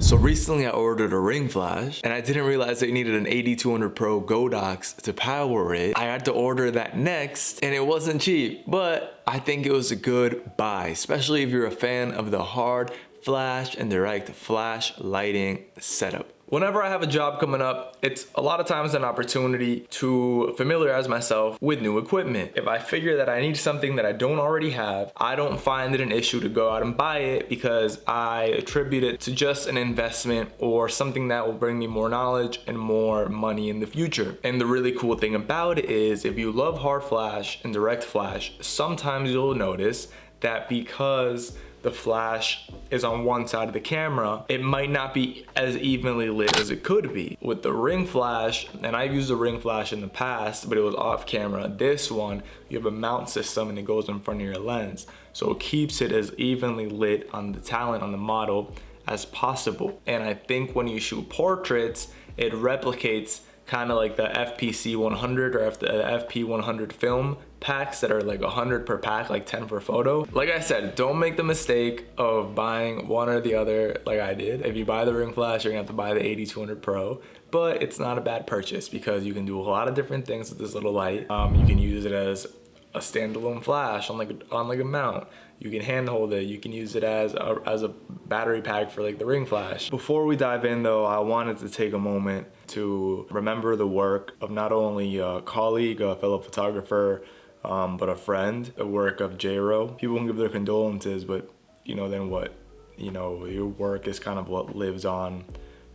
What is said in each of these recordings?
So recently I ordered a ring flash and I didn't realize I needed an AD200 Pro Godox to power it. I had to order that next and it wasn't cheap, but I think it was a good buy, especially if you're a fan of the hard flash and direct flash lighting setup. Whenever I have a job coming up, it's a lot of times an opportunity to familiarize myself with new equipment. If I figure that I need something that I don't already have, I don't find it an issue to go out and buy it because I attribute it to just an investment or something that will bring me more knowledge and more money in the future. And the really cool thing about it is if you love hard flash and direct flash, sometimes you'll notice that because the flash is on one side of the camera, it might not be as evenly lit as it could be. With the ring flash, and I've used the ring flash in the past, but it was off camera. This one, you have a mount system and it goes in front of your lens. So it keeps it as evenly lit on the talent, on the model as possible. And I think when you shoot portraits, it replicates kind of like the FPC 100 or the FP 100 film packs that are like 100 per pack, like 10 per photo. Like I said, don't make the mistake of buying one or the other like I did. If you buy the ring flash, you're gonna have to buy the AD200 Pro, but it's not a bad purchase because you can do a lot of different things with this little light. You can use it as a standalone flash on like a mount. You can handhold it. You can use it as a battery pack for like the ring flash. Before we dive in though, I wanted to take a moment to remember the work of not only a colleague, a fellow photographer, but a friend, the work of Jeiroh. People can give their condolences, but you know, then what? You know, your work is kind of what lives on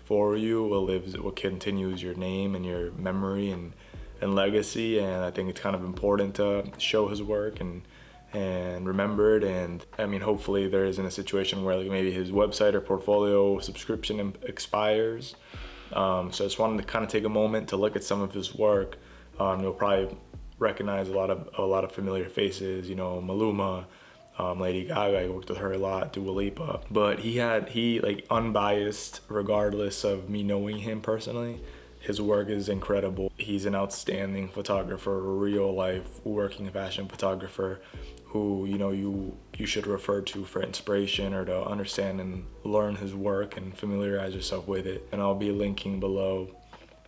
for you, what continues your name and your memory and legacy. And I think it's kind of important to show his work and remember it. And I mean, hopefully there isn't a situation where like maybe his website or portfolio subscription expires. So I just wanted to kind of take a moment to look at some of his work. You'll probably recognize a lot of familiar faces, you know, Maluma, Lady Gaga. I worked with her a lot, Dua Lipa. But he like unbiased, regardless of me knowing him personally. His work is incredible. He's an outstanding photographer, a real life working fashion photographer who, you know, you should refer to for inspiration or to understand and learn his work and familiarize yourself with it. And I'll be linking below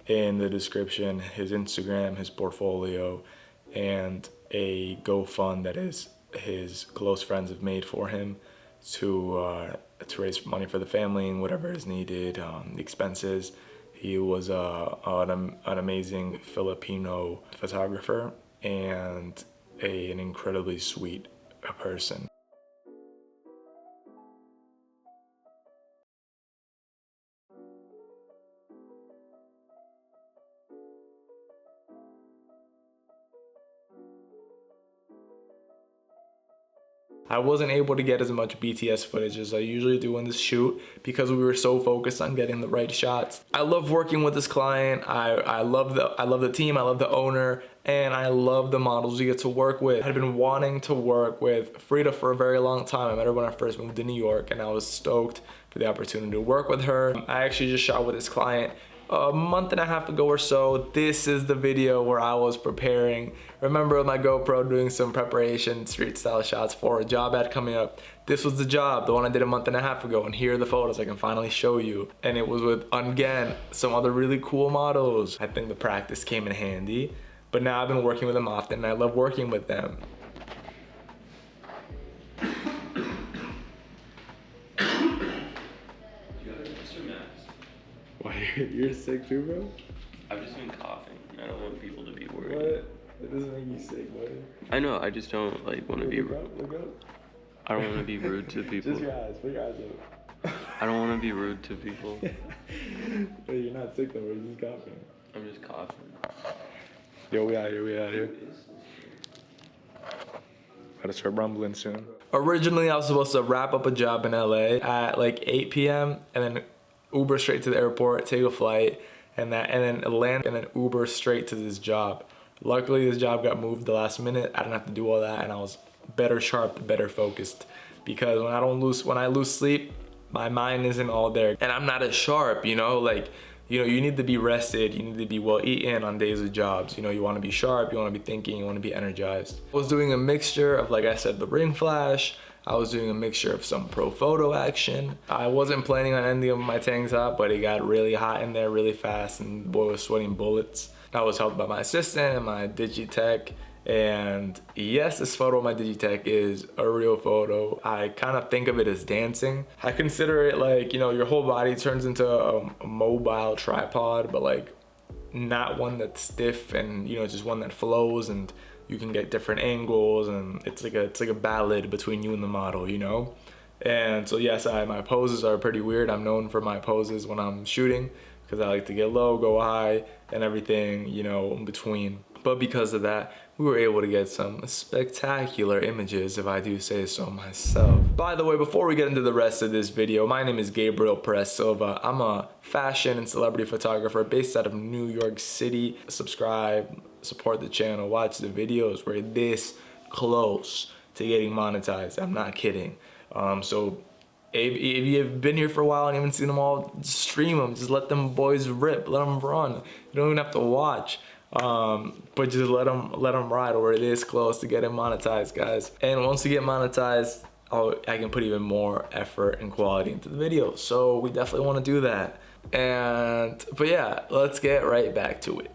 in the description his Instagram, his portfolio, and a GoFund that his close friends have made for him to raise money for the family and whatever is needed, the expenses. He was an amazing Filipino photographer and an incredibly sweet person. I wasn't able to get as much BTS footage as I usually do in this shoot because we were so focused on getting the right shots. I love working with this client. I love the team, I love the owner, and I love the models we get to work with. I had been wanting to work with Frida for a very long time. I met her when I first moved to New York and I was stoked for the opportunity to work with her. I actually just shot with this client a month and a half ago or so. This is the video where I was preparing. Remember with my GoPro doing some preparation street style shots for a job ad coming up. This was the job, the one I did a month and a half ago, and here are the photos I can finally show you. And it was with, again, some other really cool models. I think the practice came in handy, but now I've been working with them often and I love working with them. Why, you're sick too, bro? I've just been coughing. I don't want people to be worried. What? It doesn't make you sick, buddy. I know, I just don't like want to be rude. Look up. I don't want to be rude to people. Just your eyes, put your eyes up. I don't want to be rude to people. But you're not sick though, you're just coughing. I'm just coughing. Yo, we out here. Gotta start rumbling soon. Originally, I was supposed to wrap up a job in LA at like 8 p.m. and then Uber straight to the airport, take a flight, and then land, and then Uber straight to this job. Luckily, this job got moved the last minute. I didn't have to do all that, and I was better sharp, better focused. Because when I lose sleep, my mind isn't all there, and I'm not as sharp. You know, like, you know, you need to be rested. You need to be well eaten on days of jobs. You know, you want to be sharp. You want to be thinking. You want to be energized. I was doing a mixture of, like I said, the ring flash, I was doing a mixture of some pro photo action. I wasn't planning on ending up my tank top, but it got really hot in there really fast and the boy was sweating bullets. I was helped by my assistant and my Digitech. And yes, this photo of my Digitech is a real photo. I kind of think of it as dancing. I consider it like, you know, your whole body turns into a mobile tripod, but like not one that's stiff and, you know, just one that flows and you can get different angles, and it's like a ballad between you and the model, you know? And so yes, my poses are pretty weird. I'm known for my poses when I'm shooting because I like to get low, go high, and everything, you know, in between. But because of that, we were able to get some spectacular images, if I do say so myself. By the way, before we get into the rest of this video, my name is Gabriel Perez Silva. I'm a fashion and celebrity photographer based out of New York City. Subscribe, support the channel, watch the videos. We're this close to getting monetized. I'm not kidding. So if you've been here for a while and you haven't seen them all, just stream them. Just let them boys rip. Let them run. You don't even have to watch. But just let them ride. We're this close to getting monetized, guys. And once we get monetized, I can put even more effort and quality into the videos. So we definitely want to do that. But yeah, let's get right back to it.